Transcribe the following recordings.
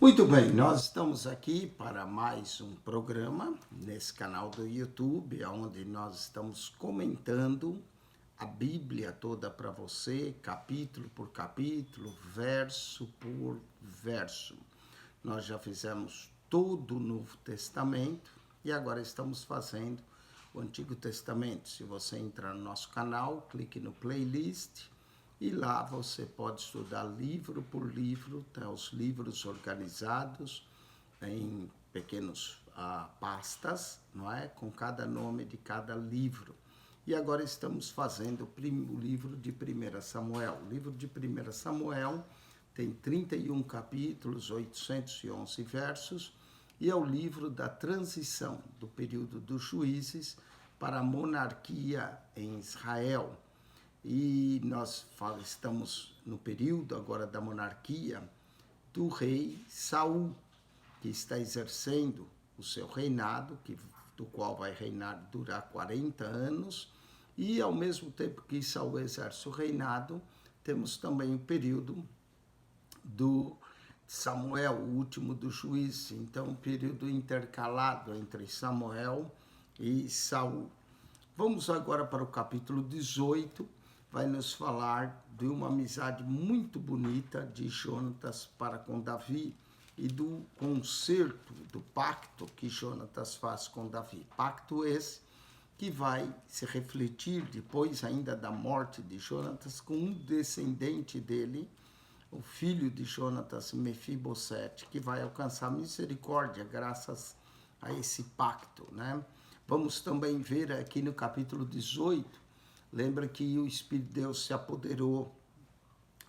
Muito bem, nós estamos aqui para mais um programa nesse canal do YouTube, onde nós estamos comentando a Bíblia toda para você, capítulo por capítulo, verso por verso. Nós já fizemos todo o Novo Testamento e agora estamos fazendo o Antigo Testamento. Se você entrar no nosso canal, clique no playlist e lá você pode estudar livro por livro, tem os livros organizados em pequenos pastas, não é? Com cada nome de cada livro. E agora estamos fazendo o livro de 1 Samuel. O livro de 1 Samuel tem 31 capítulos, 811 versos, e é o livro da transição do período dos juízes para a monarquia em Israel. E nós estamos no período agora da monarquia do rei Saul, que está exercendo o seu reinado, do qual vai reinar durar 40 anos, e ao mesmo tempo que Saul exerce o reinado, temos também o período do Samuel, o último dos juízes, então um período intercalado entre Samuel e Saul. Vamos agora para o capítulo 18, vai nos falar de uma amizade muito bonita de Jonatas para com Davi e do concerto, do pacto que Jonatas faz com Davi. Pacto esse que vai se refletir depois ainda da morte de Jonatas com um descendente dele, o filho de Jonatas, Mefibosete, que vai alcançar misericórdia graças a esse pacto, né? Vamos também ver aqui no capítulo 18, lembra que o Espírito de Deus se apoderou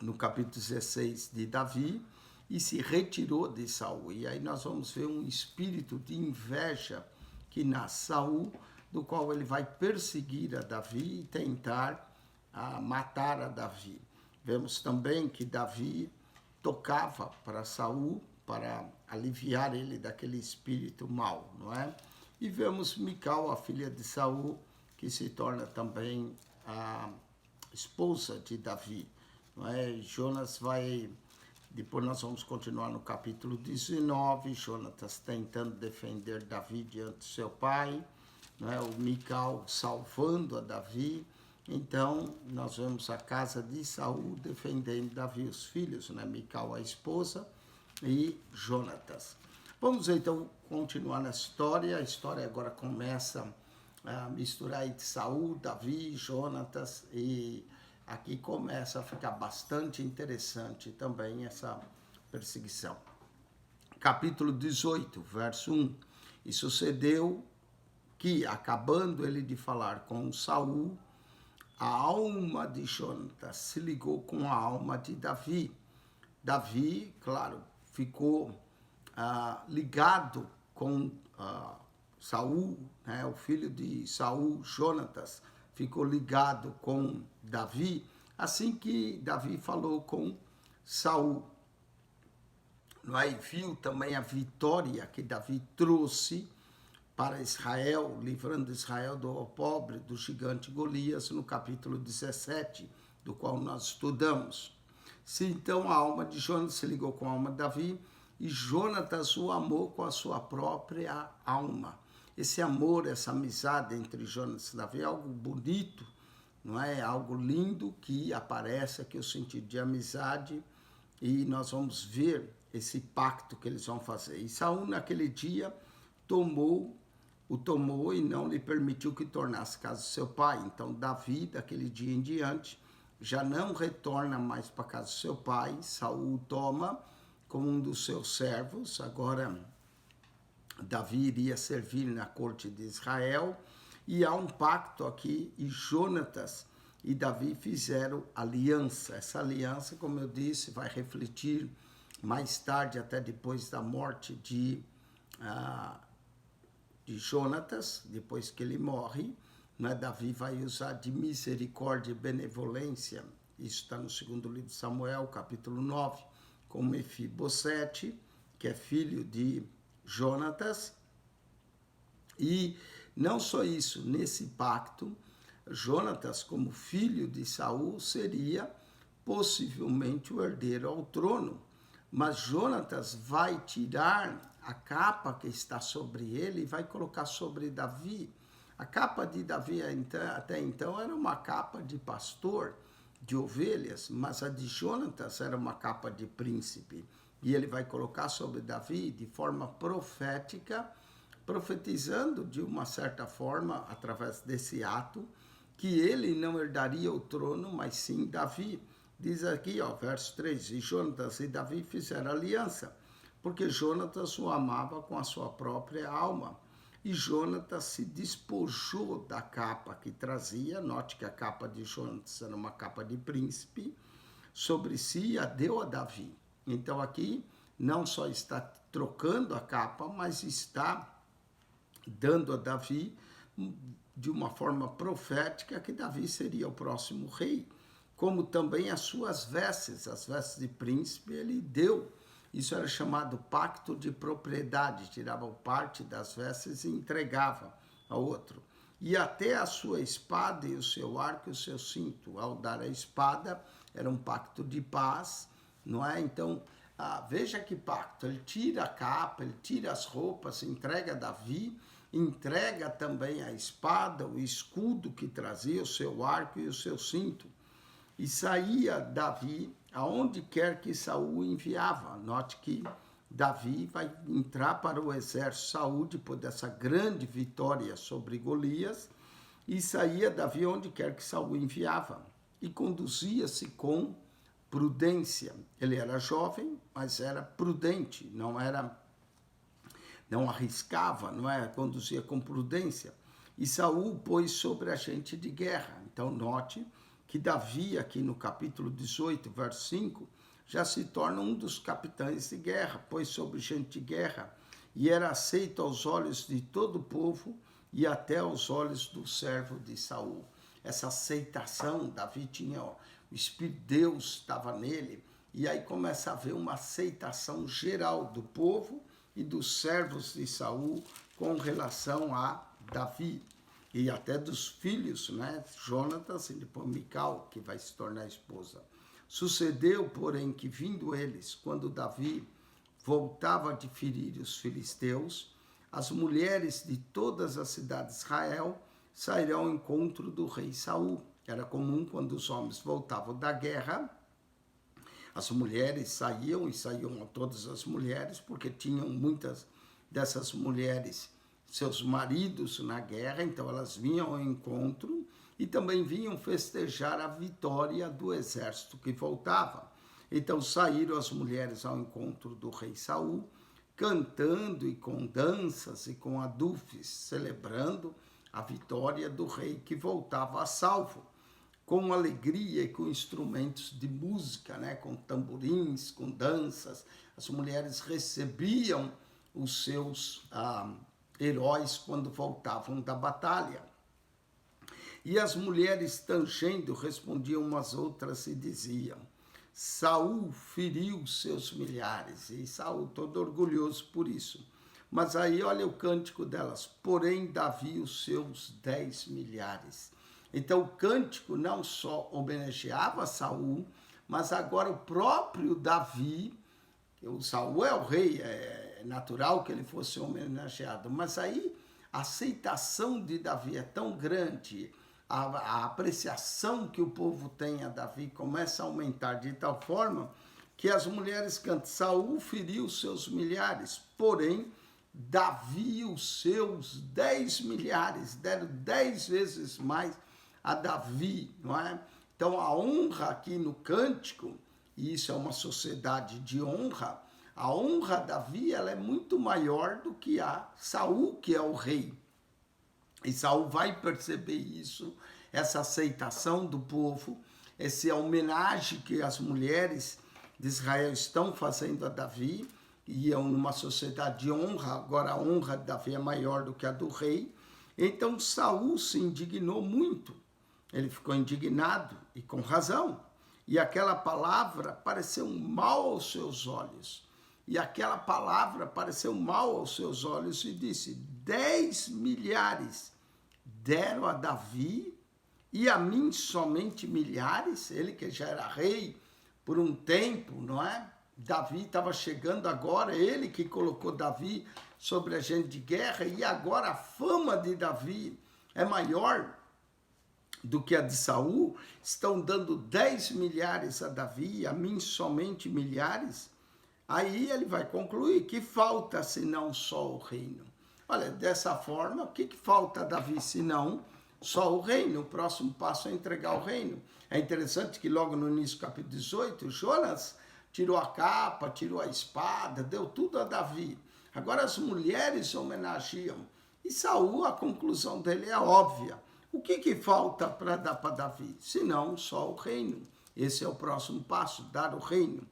no capítulo 16 de Davi e se retirou de Saul. E aí nós vamos ver um espírito de inveja que nasce Saul, do qual ele vai perseguir a Davi e tentar matar a Davi. Vemos também que Davi tocava para Saul para aliviar ele daquele espírito mau, não é? E vemos Mical, a filha de Saul, que se torna também a esposa de Davi, não é? Jonas vai, depois nós vamos continuar no capítulo 19, Jonatas tentando defender Davi diante do seu pai, não é? O Mical salvando a Davi. Então nós vemos a casa de Saul defendendo Davi, os filhos, né? Mical a esposa e Jonatas. Vamos então continuar na história. A história agora começa a misturar entre Saul, Davi, Jonatas, e aqui começa a ficar bastante interessante também essa perseguição. Capítulo 18, verso 1. E sucedeu que, acabando ele de falar com Saul, a alma de Jonatas se ligou com a alma de Davi. Davi, claro, ficou ligado com Saul, né, o filho de Saul, Jonatas, ficou ligado com Davi, assim que Davi falou com Saul. Aí viu também a vitória que Davi trouxe para Israel, livrando Israel do opróbrio do gigante Golias, no capítulo 17, do qual nós estudamos. Se então a alma de Jonatas se ligou com a alma de Davi, e Jonatas o amou com a sua própria alma. Esse amor, essa amizade entre Jonatas e Davi é algo bonito, não é? Algo lindo que aparece aqui, o sentido de amizade, e nós vamos ver esse pacto que eles vão fazer. E Saul, naquele dia, o tomou e não lhe permitiu que tornasse casa do seu pai. Então, Davi, daquele dia em diante, já não retorna mais para casa do seu pai. Saul o toma como um dos seus servos. Agora, Davi iria servir na corte de Israel. E há um pacto aqui, e Jonatas e Davi fizeram aliança. Essa aliança, como eu disse, vai refletir mais tarde, até depois da morte de Jonatas, depois que ele morre, né? Davi vai usar de misericórdia e benevolência. Isso está no segundo livro de Samuel, capítulo 9, com Mefibosete, que é filho de Jonatas. E não só isso, nesse pacto, Jonatas, como filho de Saul, seria possivelmente o herdeiro ao trono, mas Jonatas vai tirar a capa que está sobre ele e vai colocar sobre Davi. A capa de Davi até então era uma capa de pastor de ovelhas, mas a de Jonatas era uma capa de príncipe. E ele vai colocar sobre Davi de forma profética, profetizando de uma certa forma, através desse ato, que ele não herdaria o trono, mas sim Davi. Diz aqui, verso 3, e Jonatas e Davi fizeram aliança, porque Jonatas o amava com a sua própria alma. E Jonatas se despojou da capa que trazia, note que a capa de Jonatas era uma capa de príncipe, sobre si a deu a Davi. Então aqui não só está trocando a capa, mas está dando a Davi de uma forma profética que Davi seria o próximo rei, como também as suas vestes, as vestes de príncipe ele deu. Isso era chamado pacto de propriedade, tirava parte das vestes e entregava ao outro. E até a sua espada e o seu arco e o seu cinto. Ao dar a espada, era um pacto de paz, não é? Então, veja que pacto, ele tira a capa, ele tira as roupas, entrega a Davi, entrega também a espada, o escudo que trazia, o seu arco e o seu cinto. E saía Davi aonde quer que Saul enviava. Note que Davi vai entrar para o exército de Saul depois dessa grande vitória sobre Golias, e saía Davi onde quer que Saul enviava. E conduzia-se com prudência. Ele era jovem, mas era prudente, não arriscava, conduzia com prudência. E Saul pôs sobre a gente de guerra. Então note que Davi, aqui no capítulo 18, verso 5, já se torna um dos capitães de guerra, pôs sobre gente de guerra, e era aceito aos olhos de todo o povo e até aos olhos do servo de Saul. Essa aceitação, Davi tinha, o Espírito de Deus estava nele, e aí começa a haver uma aceitação geral do povo e dos servos de Saul com relação a Davi. E até dos filhos, Jonatas e depois Mical, que vai se tornar esposa. Sucedeu, porém, que vindo eles, quando Davi voltava de ferir os filisteus, as mulheres de todas as cidades de Israel saíram ao encontro do rei Saul. Era comum quando os homens voltavam da guerra, as mulheres saíam todas as mulheres, porque tinham muitas dessas mulheres seus maridos na guerra, então elas vinham ao encontro e também vinham festejar a vitória do exército que voltava. Então saíram as mulheres ao encontro do rei Saul, cantando e com danças e com adufes, celebrando a vitória do rei que voltava a salvo, com alegria e com instrumentos de música, com tamborins, com danças. As mulheres recebiam os seus heróis quando voltavam da batalha. E as mulheres, tangendo, respondiam umas outras e diziam: Saul feriu seus milhares. E Saul todo orgulhoso por isso. Mas aí olha o cântico delas: porém Davi os seus 10 milhares. Então o cântico não só homenageava Saul, mas agora o próprio Davi, o Saul é o rei, é natural que ele fosse homenageado, mas aí a aceitação de Davi é tão grande, a apreciação que o povo tem a Davi começa a aumentar de tal forma que as mulheres cantam: Saul feriu seus milhares, porém Davi os seus 10 milhares, deram 10 vezes mais a Davi, não é? Então a honra aqui no cântico, e isso é uma sociedade de honra, a honra a Davi ela é muito maior do que a Saul, que é o rei. E Saul vai perceber isso, essa aceitação do povo, essa homenagem que as mulheres de Israel estão fazendo a Davi, e é uma sociedade de honra, agora a honra de Davi é maior do que a do rei. Então Saul se indignou muito, ele ficou indignado, e com razão, e aquela palavra pareceu mal aos seus olhos. E aquela palavra pareceu mal aos seus olhos e disse: 10 milhares deram a Davi e a mim somente milhares, ele que já era rei por um tempo, não é? Davi estava chegando agora, ele que colocou Davi sobre agente de guerra, e agora a fama de Davi é maior do que a de Saul. Estão dando 10 milhares a Davi, a mim somente milhares. Aí ele vai concluir que falta senão só o reino. Olha, dessa forma, o que falta a Davi senão só o reino? O próximo passo é entregar o reino. É interessante que logo no início do capítulo 18, Jonas tirou a capa, tirou a espada, deu tudo a Davi. Agora as mulheres homenageiam. E Saul, a conclusão dele é óbvia. O que falta para dar para Davi? Senão só o reino. Esse é o próximo passo, dar o reino.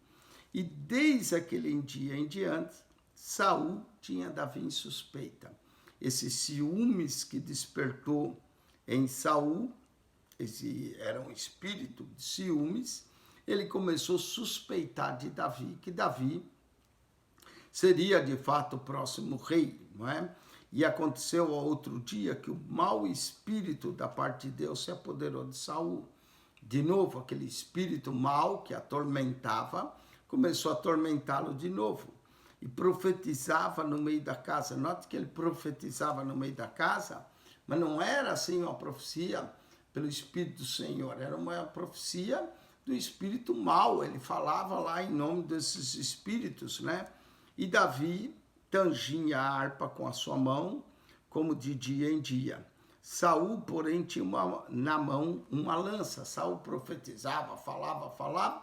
E desde aquele dia em diante, Saul tinha Davi em suspeita. Esses ciúmes que despertou em Saul, esse era um espírito de ciúmes, ele começou a suspeitar de Davi, que Davi seria de fato o próximo rei, não é? E aconteceu ao outro dia que o mau espírito da parte de Deus se apoderou de Saul. De novo, aquele espírito mau que atormentava, começou a atormentá-lo de novo. E profetizava no meio da casa. Note que ele profetizava no meio da casa, mas não era assim uma profecia pelo Espírito do Senhor, era uma profecia do espírito mau. Ele falava lá em nome desses espíritos, né? E Davi tangia a harpa com a sua mão, como de dia em dia. Saul, porém, tinha na mão uma lança. Saul profetizava, falava,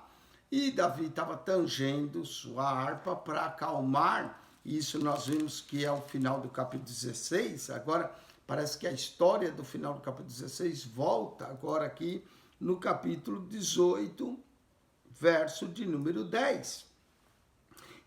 e Davi estava tangendo sua harpa para acalmar. Isso nós vimos que é o final do capítulo 16. Agora, parece que a história do final do capítulo 16 volta agora aqui no capítulo 18, verso de número 10.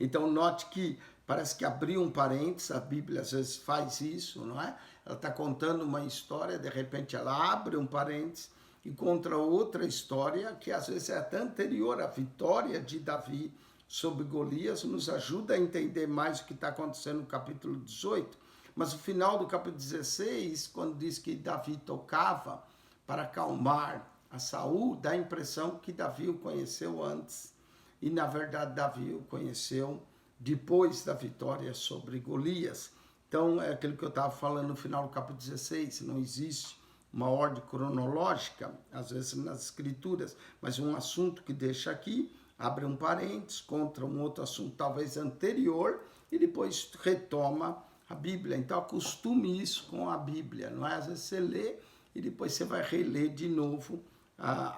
Então, note que parece que abriu um parênteses, a Bíblia às vezes faz isso, não é? Ela está contando uma história, de repente ela abre um parênteses e conta outra história que às vezes é até anterior à vitória de Davi sobre Golias, nos ajuda a entender mais o que está acontecendo no capítulo 18. Mas o final do capítulo 16, quando diz que Davi tocava para acalmar a Saul, dá a impressão que Davi o conheceu antes. E, na verdade, Davi o conheceu depois da vitória sobre Golias. Então, é aquilo que eu estava falando no final do capítulo 16, não existe uma ordem cronológica, às vezes nas escrituras, mas um assunto que deixa aqui, abre um parênteses, contra um outro assunto talvez anterior, e depois retoma a Bíblia. Então, acostume isso com a Bíblia, não é? Às vezes você lê e depois você vai reler de novo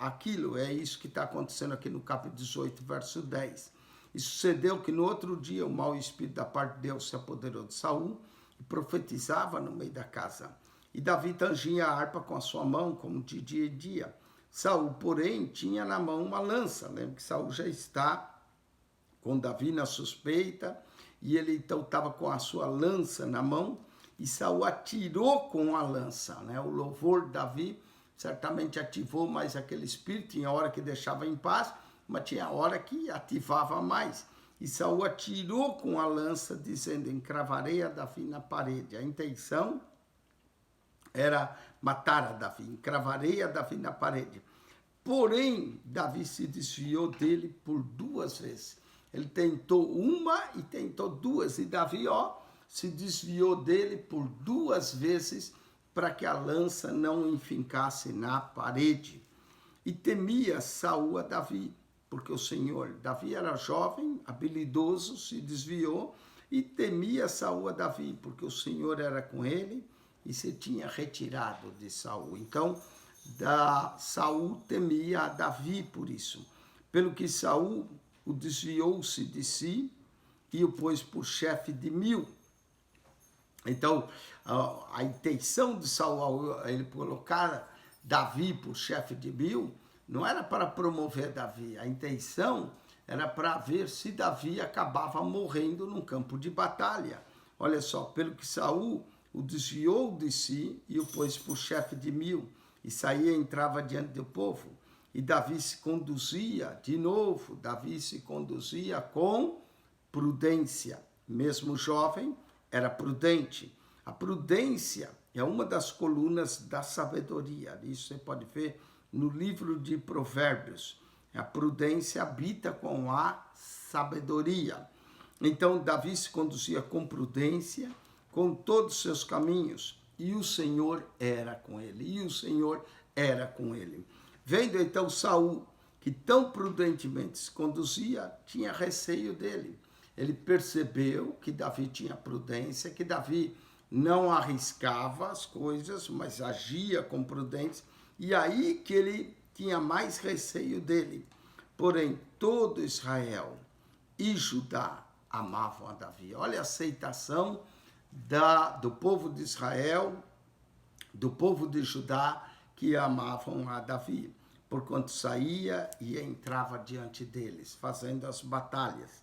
aquilo. É isso que está acontecendo aqui no capítulo 18, verso 10. E sucedeu que no outro dia o mau espírito da parte de Deus se apoderou de Saul e profetizava no meio da casa. E Davi tangia a harpa com a sua mão, como de dia em dia. Saul, porém, tinha na mão uma lança. Lembra que Saul já está com Davi na suspeita, e ele então estava com a sua lança na mão, e Saul atirou com a lança, né? O louvor de Davi certamente ativou mais aquele espírito, tinha hora que deixava em paz, mas tinha hora que ativava mais. E Saul atirou com a lança, dizendo: encravarei a Davi na parede. A intenção era matar a Davi, encravarei a Davi na parede. Porém, Davi se desviou dele por 2 vezes. Ele tentou uma e tentou 2. E Davi, se desviou dele por 2 vezes para que a lança não enfincasse na parede. E temia Saul a Davi, porque o Senhor, Davi era jovem, habilidoso, se desviou, e temia Saul a Davi, porque o Senhor era com ele e se tinha retirado de Saul. Então, Saul temia a Davi por isso. Pelo que Saul o desviou-se de si e o pôs por chefe de 1000. Então, a intenção de Saul, ele colocar Davi por chefe de 1000, não era para promover Davi. A intenção era para ver se Davi acabava morrendo num campo de batalha. Olha só, pelo que Saul o desviou de si e o pôs por chefe de 1000, e saía e entrava diante do povo. E Davi se conduzia, de novo, Davi se conduzia com prudência. Mesmo jovem, era prudente. A prudência é uma das colunas da sabedoria. Isso você pode ver no livro de Provérbios. A prudência habita com a sabedoria. Então Davi se conduzia com prudência, com todos os seus caminhos, e o Senhor era com ele, Vendo então Saul, que tão prudentemente se conduzia, tinha receio dele. Ele percebeu que Davi tinha prudência, que Davi não arriscava as coisas, mas agia com prudência, e aí que ele tinha mais receio dele. Porém, todo Israel e Judá amavam a Davi. Olha a aceitação do povo de Israel, do povo de Judá, que amavam a Davi, porquanto saía e entrava diante deles, fazendo as batalhas.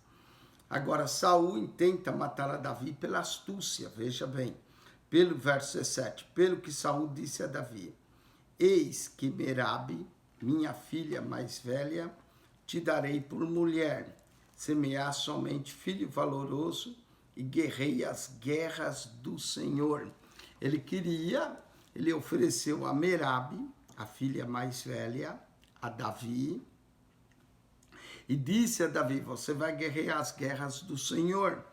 Agora, Saul intenta matar a Davi pela astúcia, veja bem, pelo verso 17, pelo que Saul disse a Davi: eis que Merabe, minha filha mais velha, te darei por mulher, semear somente filho valoroso e guerrei as guerras do Senhor. Ele ofereceu a Merabe, a filha mais velha, a Davi, e disse a Davi: você vai guerrear as guerras do Senhor.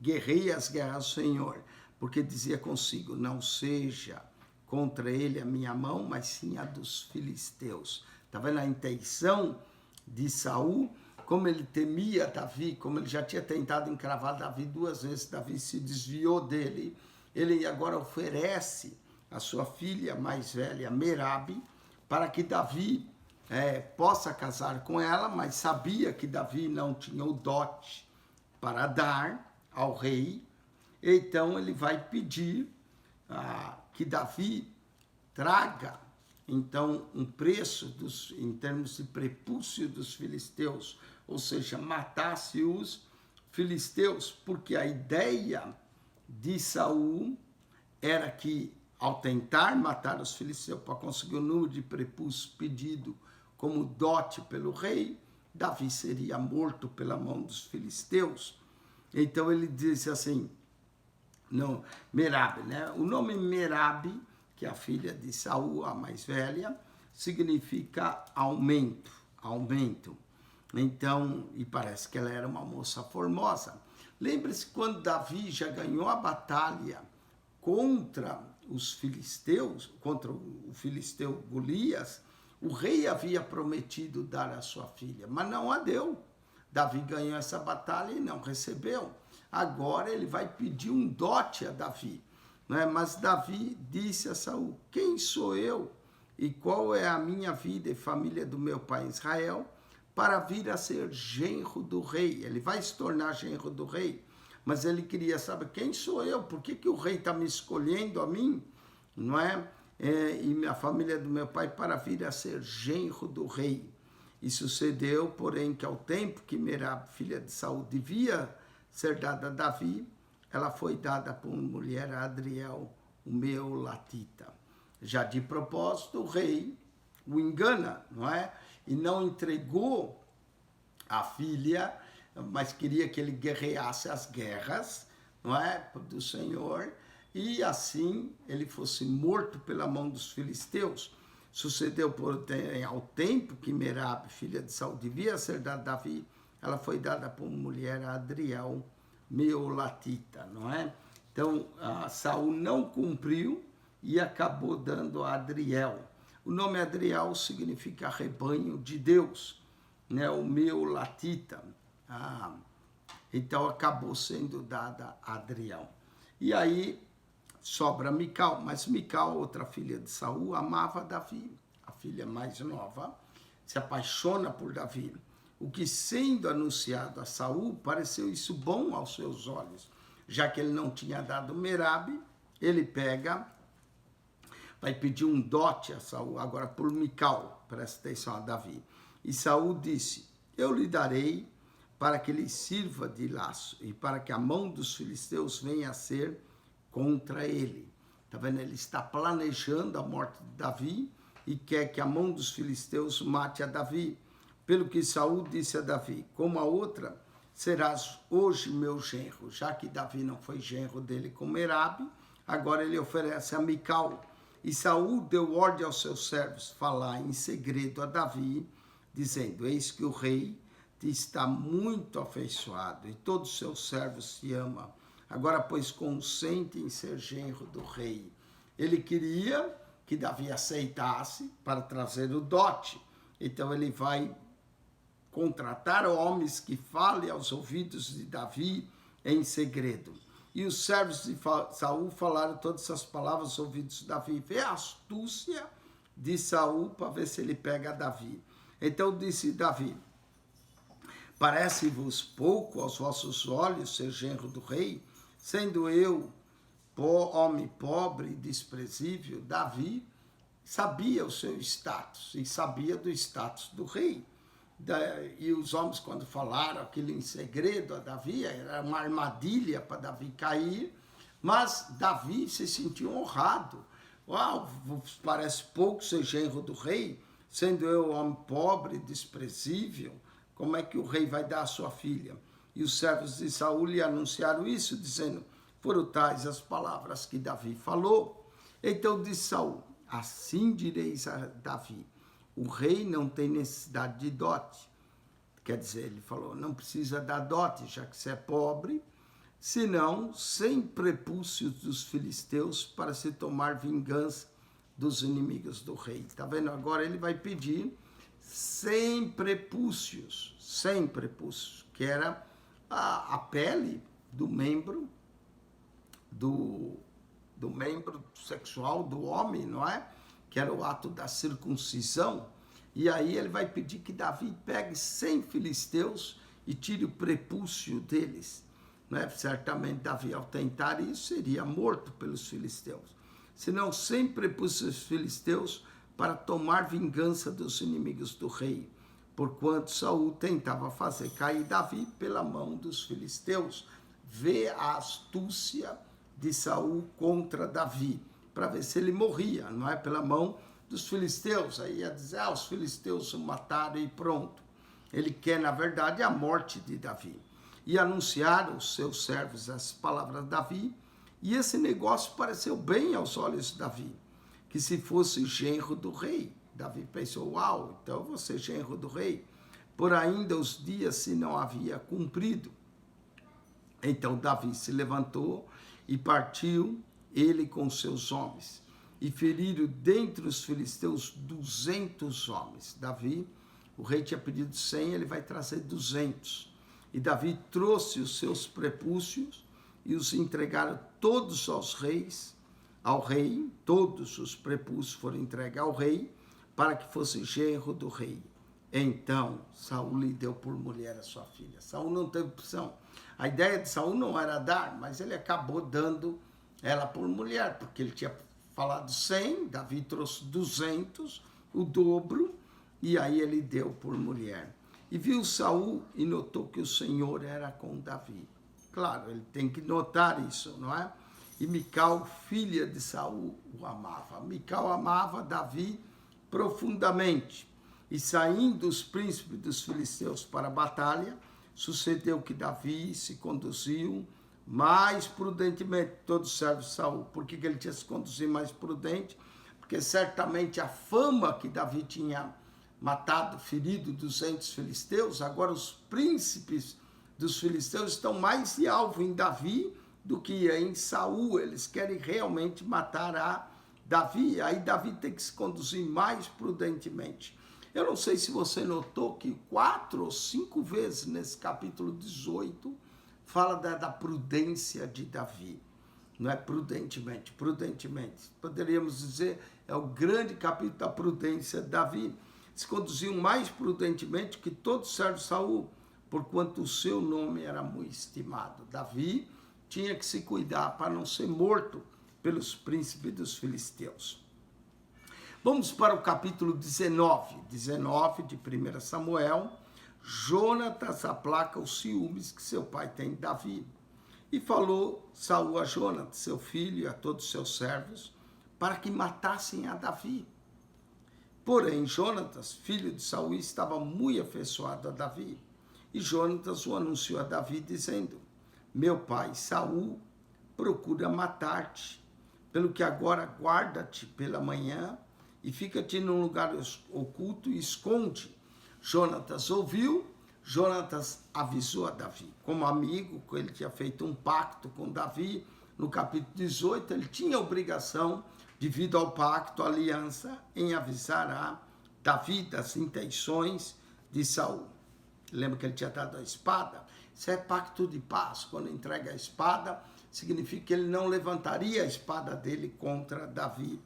Guerrei as guerras do Senhor, porque dizia consigo: não seja contra ele a minha mão, mas sim a dos filisteus. Está vendo a intenção de Saul? Como ele temia Davi, como ele já tinha tentado encravar Davi 2 vezes, Davi se desviou dele. Ele agora oferece a sua filha mais velha, Merabe, para que Davi possa casar com ela, mas sabia que Davi não tinha o dote para dar ao rei. Então ele vai pedir que Davi traga então um preço em termos de prepúcio dos filisteus, ou seja, matasse os filisteus, porque a ideia de Saul era que, ao tentar matar os filisteus para conseguir o número de prepúcio pedido como dote pelo rei, Davi seria morto pela mão dos filisteus. Então ele disse assim, não, Merabe, né? O nome Merabe, que é a filha de Saul, a mais velha, significa aumento. Então, e parece que ela era uma moça formosa. Lembre-se quando Davi já ganhou a batalha contra os filisteus, contra o filisteu Golias, o rei havia prometido dar a sua filha, mas não a deu. Davi ganhou essa batalha e não recebeu. Agora ele vai pedir um dote a Davi. Né? Mas Davi disse a Saul: quem sou eu e qual é a minha vida e família do meu pai Israel para vir a ser genro do rei? Ele vai se tornar genro do rei, mas ele queria saber quem sou eu, por que o rei está me escolhendo a mim, não é? E a família do meu pai para vir a ser genro do rei. E sucedeu, porém, que ao tempo que Merabe, filha de Saul, devia ser dada a Davi, ela foi dada por uma mulher, a Adriel, o Meolatita. Já de propósito, o rei o engana, não é? E não entregou a filha, mas queria que ele guerreasse as guerras, não é? Do Senhor, e assim ele fosse morto pela mão dos filisteus. Sucedeu, porém, ao tempo que Merabe, filha de Saul, devia ser dada a Davi, ela foi dada por uma mulher, a Adriel, Meolatita, não é? Então, Saul não cumpriu e acabou dando a Adriel. O nome Adriel significa rebanho de Deus, né? O Meolatita. Então, acabou sendo dada a Adriel. E aí, sobra Mical, mas Mical, outra filha de Saul, amava Davi, a filha mais nova, se apaixona por Davi. O que, sendo anunciado a Saul, pareceu isso bom aos seus olhos, já que ele não tinha dado Merabe, ele vai pedir um dote a Saul, agora por Mical, presta atenção a Davi. E Saul disse: eu lhe darei para que lhe sirva de laço e para que a mão dos filisteus venha a ser contra ele. Está vendo? Ele está planejando a morte de Davi e quer que a mão dos filisteus mate a Davi. Pelo que Saul disse a Davi: como a outra, serás hoje meu genro. Já que Davi não foi genro dele com Merabe, agora ele oferece a Mical. E Saul deu ordem aos seus servos falar em segredo a Davi, dizendo: eis que o rei te está muito afeiçoado e todos os seus servos te amam. Agora, pois, consente em ser genro do rei. Ele queria que Davi aceitasse para trazer o dote. Então ele vai contratar homens que falem aos ouvidos de Davi em segredo. E os servos de Saul falaram todas essas palavras aos ouvidos de Davi. Vê a astúcia de Saul para ver se ele pega Davi. Então disse Davi: parece-vos pouco aos vossos olhos ser genro do rei, sendo eu homem pobre e desprezível? Davi sabia o seu status e sabia do status do rei. E os homens, quando falaram aquilo em segredo a Davi, era uma armadilha para Davi cair, mas Davi se sentiu honrado. Uau, parece pouco ser genro do rei, sendo eu homem pobre e desprezível, como é que o rei vai dar a sua filha? E os servos de Saul lhe anunciaram isso, dizendo: foram tais as palavras que Davi falou. Então disse Saul: assim direis a Davi: o rei não tem necessidade de dote. Quer dizer, ele falou, não precisa dar dote, já que você é pobre, senão sem prepúcios dos filisteus para se tomar vingança dos inimigos do rei. Está vendo? Agora ele vai pedir sem prepúcios, que era a pele do membro, do membro sexual do homem, não é? Que era o ato da circuncisão. E aí ele vai pedir que Davi pegue 100 filisteus e tire o prepúcio deles. Né? Certamente Davi, ao tentar isso, seria morto pelos filisteus. Senão, 100 prepúcios dos filisteus para tomar vingança dos inimigos do rei, porquanto Saul tentava fazer cair Davi pela mão dos filisteus. Vê a astúcia de Saul contra Davi, para ver se ele morria, não é? Pela mão dos filisteus. Aí ia dizer, os filisteus o mataram e pronto. Ele quer, na verdade, a morte de Davi. E anunciaram os seus servos as palavras de Davi, e esse negócio pareceu bem aos olhos de Davi, que se fosse genro do rei. Davi pensou, uau, então eu vou ser genro do rei. Por ainda os dias se não havia cumprido. Então Davi se levantou e partiu, ele com seus homens, e feriram dentre os filisteus 200 homens. Davi, o rei tinha pedido 100, ele vai trazer 200. E Davi trouxe os seus prepúcios e os entregaram todos aos reis, ao rei, todos os prepúcios foram entregues ao rei, para que fosse genro do rei. Então Saul lhe deu por mulher a sua filha. Saul não teve opção. A ideia de Saul não era dar, mas ele acabou dando ela por mulher, porque ele tinha falado 100, Davi trouxe 200, o dobro, e aí ele deu por mulher. E viu Saul e notou que o Senhor era com Davi. Claro, ele tem que notar isso, não é? E Mical, filha de Saul, o amava. Mical amava Davi profundamente. E saindo os príncipes dos filisteus para a batalha, sucedeu que Davi se conduziu mais prudentemente, todos os servos de Saul. Por que ele tinha se conduzido mais prudente? Porque certamente a fama que Davi tinha matado, ferido 200 filisteus, agora os príncipes dos filisteus estão mais de alvo em Davi do que em Saul. Eles querem realmente matar a Davi. Aí Davi tem que se conduzir mais prudentemente. Eu não sei se você notou que 4 ou 5 vezes nesse capítulo 18 fala da prudência de Davi. Não é prudentemente, prudentemente. Poderíamos dizer, é o grande capítulo da prudência de Davi. Se conduziu mais prudentemente que todos os servos de Saul, porquanto o seu nome era muito estimado. Davi tinha que se cuidar para não ser morto pelos príncipes dos filisteus. Vamos para o capítulo 19 de 1 Samuel. Jonatas aplaca os ciúmes que seu pai tem de Davi. E falou Saul a Jonatas, seu filho, e a todos os seus servos, para que matassem a Davi. Porém, Jonatas, filho de Saul, estava muito afeiçoado a Davi. E Jonatas o anunciou a Davi, dizendo: meu pai Saul procura matar-te, pelo que agora guarda-te pela manhã e fica-te num lugar oculto e esconde. Jonatas ouviu, Jonatas avisou a Davi. Como amigo, ele tinha feito um pacto com Davi. No capítulo 18, ele tinha a obrigação, devido ao pacto, a aliança, em avisar a Davi das intenções de Saul. Lembra que ele tinha dado a espada? Isso é pacto de paz. Quando entrega a espada, significa que ele não levantaria a espada dele contra Davi.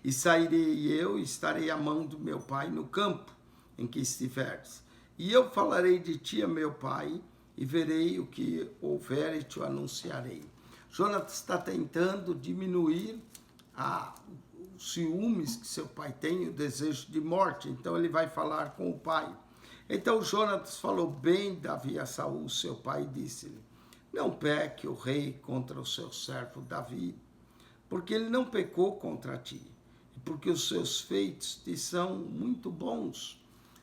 E sairei eu e estarei à mão do meu pai no campo em que estiveres. E eu falarei de ti a meu pai, e verei o que houver e te anunciarei. Jonatas está tentando diminuir os ciúmes que seu pai tem, o desejo de morte. Então ele vai falar com o pai. Então Jonatas falou bem Davi a Saul, seu pai, e disse-lhe: não peque o rei contra o seu servo Davi, porque ele não pecou contra ti, e porque os seus feitos te são muito bons.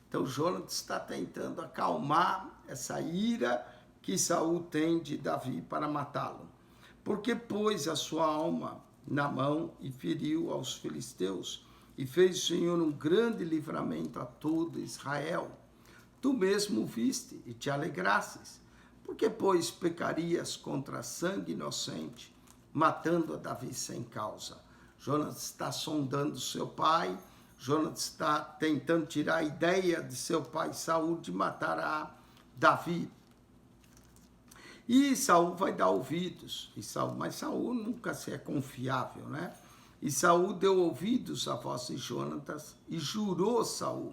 Então Jonatas está tentando acalmar essa ira que Saul tem de Davi para matá-lo. Porque pôs a sua alma na mão e feriu aos filisteus, e fez o Senhor um grande livramento a todo Israel. Tu mesmo viste e te alegrastes. Porque, pois, pecarias contra sangue inocente, matando a Davi sem causa? Jonatas está sondando seu pai. Jonatas está tentando tirar a ideia de seu pai Saul de matar a Davi. E Saul vai dar ouvidos. Mas Saul nunca se é confiável, né? E Saul deu ouvidos à voz de Jonatas e jurou Saul: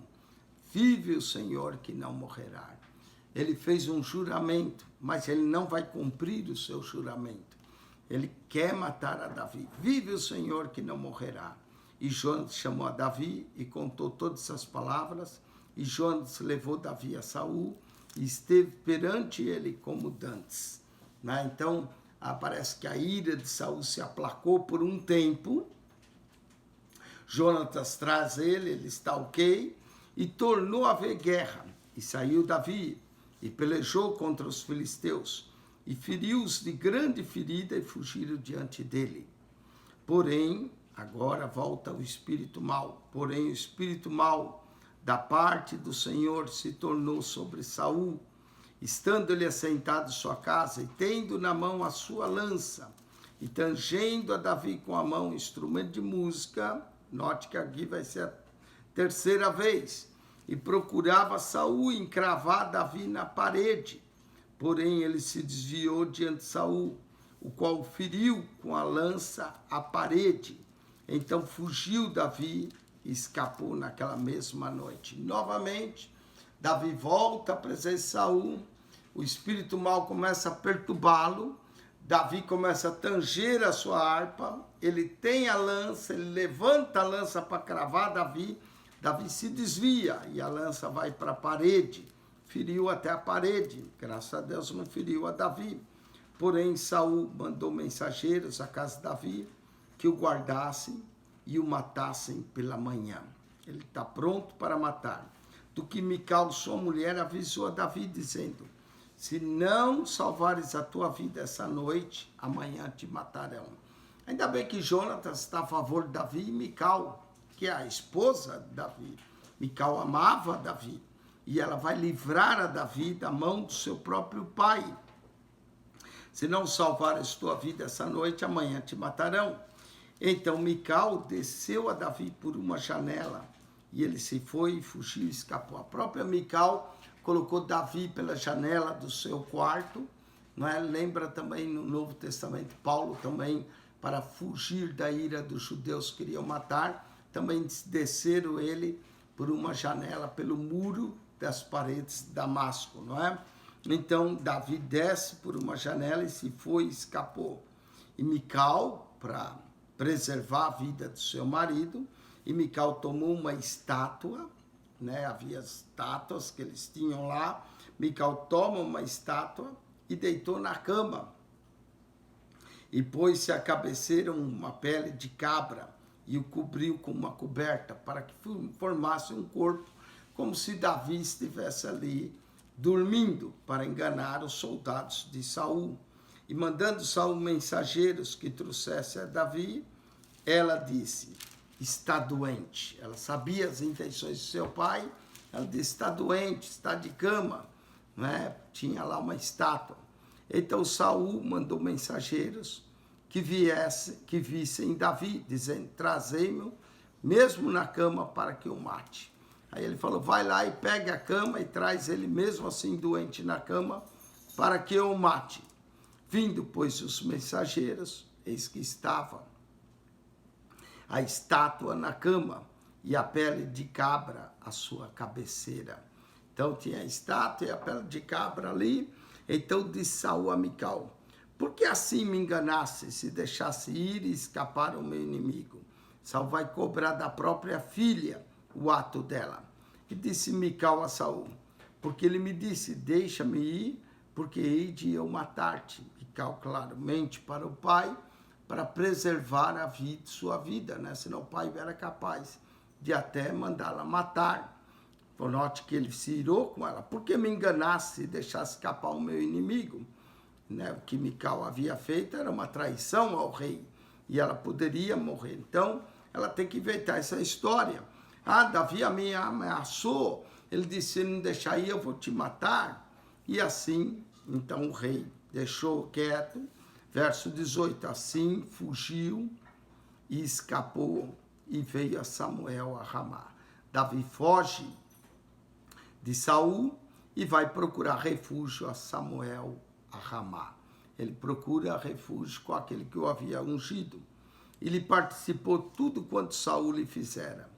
vive o Senhor que não morrerá. Ele fez um juramento, mas ele não vai cumprir o seu juramento. Ele quer matar a Davi. Vive o Senhor que não morrerá. E Jonatas chamou a Davi e contou todas essas palavras. E Jonatas levou Davi a Saul e esteve perante ele como dantes. Né? Então, parece que a ira de Saul se aplacou por um tempo. Jonatas traz ele está ok, e tornou a haver guerra. E saiu Davi e pelejou contra os filisteus, e feriu-os de grande ferida e fugiram diante dele. Porém, agora volta o espírito mau. Porém, o espírito mau da parte do Senhor se tornou sobre Saul, estando ele assentado em sua casa, e tendo na mão a sua lança, e tangendo a Davi com a mão instrumento de música. Note que aqui vai ser a terceira vez. E procurava Saul encravar Davi na parede. Porém, ele se desviou diante de Saul, o qual feriu com a lança a parede. Então fugiu Davi e escapou naquela mesma noite. Novamente, Davi volta à presença de Saul. O espírito mau começa a perturbá-lo. Davi começa a tanger a sua harpa. Ele tem a lança, ele levanta a lança para cravar Davi. Davi se desvia e a lança vai para a parede. Feriu até a parede. Graças a Deus não feriu a Davi. Porém, Saul mandou mensageiros à casa de Davi que o guardassem e o matassem pela manhã. Ele está pronto para matar. Do que Mical, sua mulher, avisou a Davi, dizendo: se não salvares a tua vida essa noite, amanhã te matarão. Ainda bem que Jonatas está a favor de Davi e Mical, que é a esposa de Davi. Mical amava Davi, e ela vai livrar a Davi da mão do seu próprio pai. Se não salvares tua vida essa noite, amanhã te matarão. Então Mical desceu a Davi por uma janela, e ele se foi e fugiu e escapou. A própria Mical colocou Davi pela janela do seu quarto. Não é? Lembra também no Novo Testamento, Paulo também, para fugir da ira dos judeus que queriam matar, também desceram ele por uma janela, pelo muro das paredes de Damasco, não é? Então, Davi desce por uma janela e se foi e escapou. E Mical, para preservar a vida do seu marido, e Mical tomou uma estátua, né? Havia estátuas que eles tinham lá. Mical toma uma estátua e deitou na cama. E pôs-se à cabeceira uma pele de cabra, e o cobriu com uma coberta, para que formasse um corpo, como se Davi estivesse ali dormindo, para enganar os soldados de Saul. E mandando Saul mensageiros que trouxessem a Davi, ela disse: está doente. Ela sabia as intenções de seu pai, Ela disse, está doente, está de cama, né? Tinha lá uma estátua. Então Saul mandou mensageiros que vissem Davi, dizendo, trazei-mo mesmo na cama para que o mate. Aí ele falou, vai lá e pegue a cama e traz ele mesmo assim doente na cama para que eu o mate. Vindo, pois, os mensageiros, eis que estava a estátua na cama e a pele de cabra à sua cabeceira. Então tinha a estátua e a pele de cabra ali. Então disse Saul a Mical, por que assim me enganasse se deixasse ir e escapar o meu inimigo? Saul vai cobrar da própria filha o ato dela. E disse Mical a Saul, porque ele me disse, deixa-me ir, porque hei de eu matar-te. Mical claramente para o pai, para preservar a vida, sua vida, né? Senão o pai era capaz de até mandá-la matar. Note que ele se irou com ela. Por que me enganasse e deixasse escapar o meu inimigo? Né? O que Mical havia feito era uma traição ao rei. E ela poderia morrer. Então, ela tem que inventar essa história. Ah, Davi me ameaçou. Ele disse, se não deixar ir, eu vou te matar. E assim, então o rei deixou quieto. Verso 18, assim fugiu e escapou e veio a Samuel a Ramá. Davi foge de Saul e vai procurar refúgio a Samuel a Ramá. Ele procura refúgio com aquele que o havia ungido. Ele participou tudo quanto Saul lhe fizera.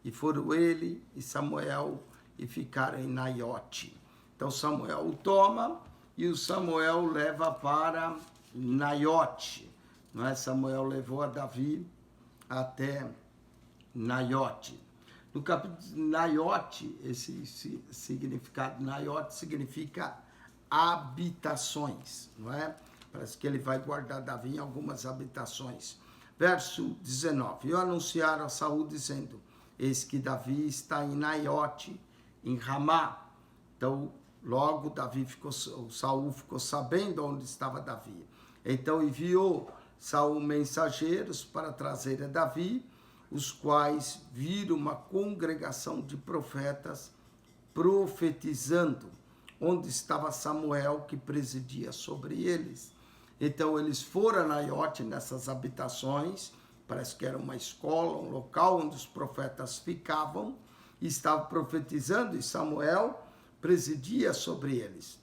E foram ele e Samuel e ficaram em Naiote. Então Samuel o toma e o Samuel leva para Naiote. Não é? Samuel levou a Davi até Naiote. No capítulo Naiote, esse significado, Naiote significa habitações, não é? Parece que ele vai guardar Davi em algumas habitações. Verso 19, e anunciaram a Saul dizendo, eis que Davi está em Naiote, em Ramá. Então, logo Saul ficou sabendo onde estava Davi. Então enviou Saul mensageiros para trazer a Davi, os quais viram uma congregação de profetas profetizando, onde estava Samuel, que presidia sobre eles. Então eles foram a Naiote, nessas habitações, parece que era uma escola, um local onde os profetas ficavam, e estavam profetizando, e Samuel presidia sobre eles.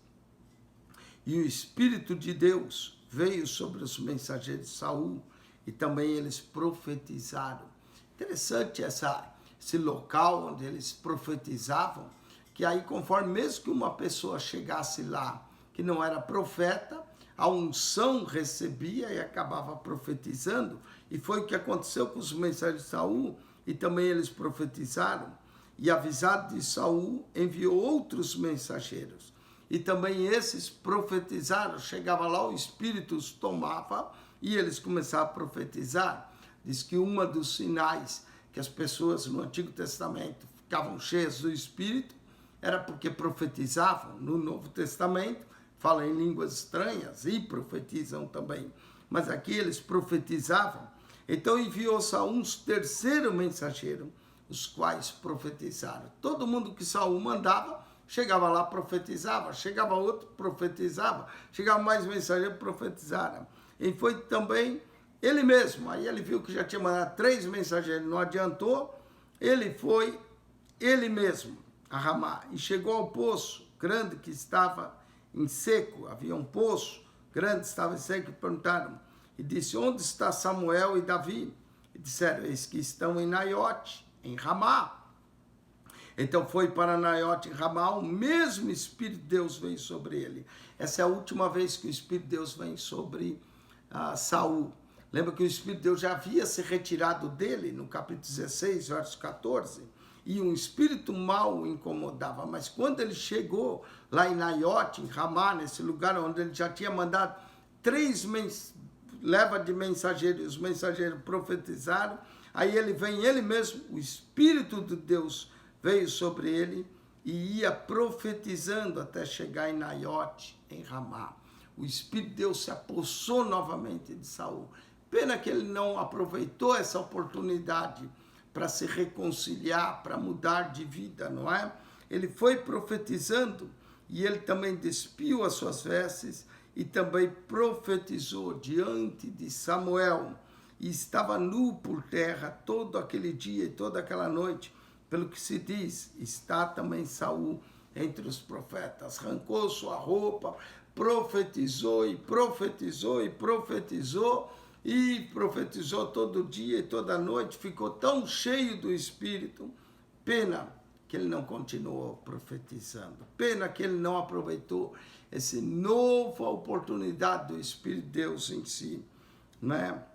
E o Espírito de Deus veio sobre os mensageiros de Saul, e também eles profetizaram. Interessante esse local onde eles profetizavam, que aí conforme mesmo que uma pessoa chegasse lá, que não era profeta, a unção recebia e acabava profetizando, e foi o que aconteceu com os mensageiros de Saul, e também eles profetizaram, e avisado de Saul, enviou outros mensageiros, e também esses profetizaram, chegava lá, o Espírito os tomava, e eles começavam a profetizar. Diz que uma dos sinais que as pessoas no Antigo Testamento ficavam cheias do Espírito era porque profetizavam. No Novo Testamento falam em línguas estranhas e profetizam também. Mas aqui eles profetizavam. Então enviou Saul um terceiro mensageiro, os quais profetizaram. Todo mundo que Saul mandava, chegava lá, profetizava. Chegava outro, profetizava. Chegava mais mensageiro, profetizaram. E foi também ele mesmo. Aí ele viu que já tinha mandado 3 mensageiros, não adiantou. Ele foi, ele mesmo, a Ramá. E chegou ao poço grande que estava em seco. Havia um poço grande, estava em seco. E perguntaram, e disse, onde está Samuel e Davi? E disseram, eis que estão em Naiote, em Ramá. Então foi para Naiote, em Ramá, o mesmo Espírito de Deus veio sobre ele. Essa é a última vez que o Espírito de Deus vem sobre Saul. Lembra que o Espírito de Deus já havia se retirado dele, no capítulo 16, verso 14, e um espírito mau o incomodava, mas quando ele chegou lá em Naiote, em Ramá, nesse lugar onde ele já tinha mandado 3 leva de mensageiros, e os mensageiros profetizaram, aí ele vem, ele mesmo, o Espírito de Deus veio sobre ele e ia profetizando até chegar em Naiote, em Ramá. O Espírito de Deus se apossou novamente de Saul. Pena que ele não aproveitou essa oportunidade para se reconciliar, para mudar de vida, não é? ele foi profetizando e ele também despiu as suas vestes e também profetizou diante de Samuel. E estava nu por terra todo aquele dia e toda aquela noite. Pelo que se diz, está também Saul entre os profetas. Arrancou sua roupa, profetizou e profetizou e profetizou. E profetizou todo dia e toda noite. Ficou tão cheio do Espírito. Pena que ele não continuou profetizando. Pena que ele não aproveitou essa nova oportunidade do Espírito de Deus em si, né?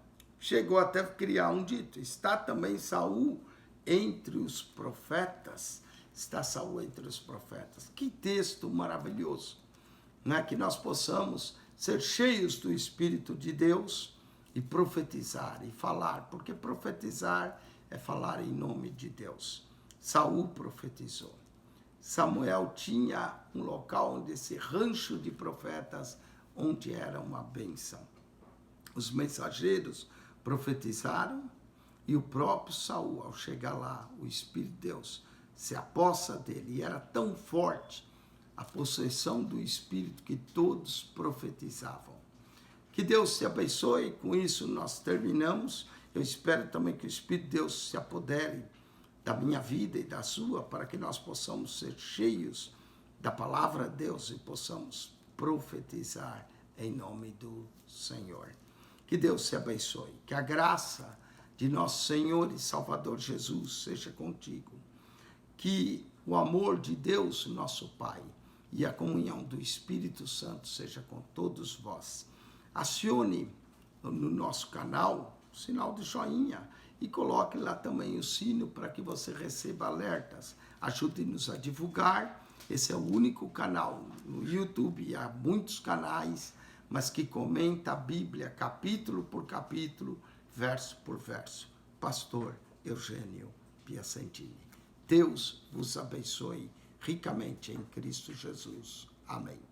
Chegou até a criar um dito: está também Saul entre os profetas. Está Saul entre os profetas. Que texto maravilhoso, né? Que nós possamos ser cheios do Espírito de Deus e profetizar e falar, porque profetizar é falar em nome de Deus. Saul profetizou. Samuel tinha um local onde esse rancho de profetas, onde era uma bênção. Os mensageiros profetizaram e o próprio Saul, ao chegar lá, o Espírito de Deus se apossa dele. E era tão forte a possessão do Espírito que todos profetizavam. Que Deus te abençoe. Com isso nós terminamos. Eu espero também que o Espírito de Deus se apodere da minha vida e da sua, para que nós possamos ser cheios da palavra de Deus e possamos profetizar em nome do Senhor. Que Deus te abençoe. Que a graça de nosso Senhor e Salvador Jesus seja contigo. Que o amor de Deus, nosso Pai, e a comunhão do Espírito Santo seja com todos vós. Acione no nosso canal o sinal de joinha e coloque lá também o sino para que você receba alertas. Ajude-nos a divulgar. Esse é o único canal no YouTube, há muitos canais, mas que comenta a Bíblia capítulo por capítulo, verso por verso. Pastor Eugênio Piacentini. Deus vos abençoe ricamente em Cristo Jesus. Amém.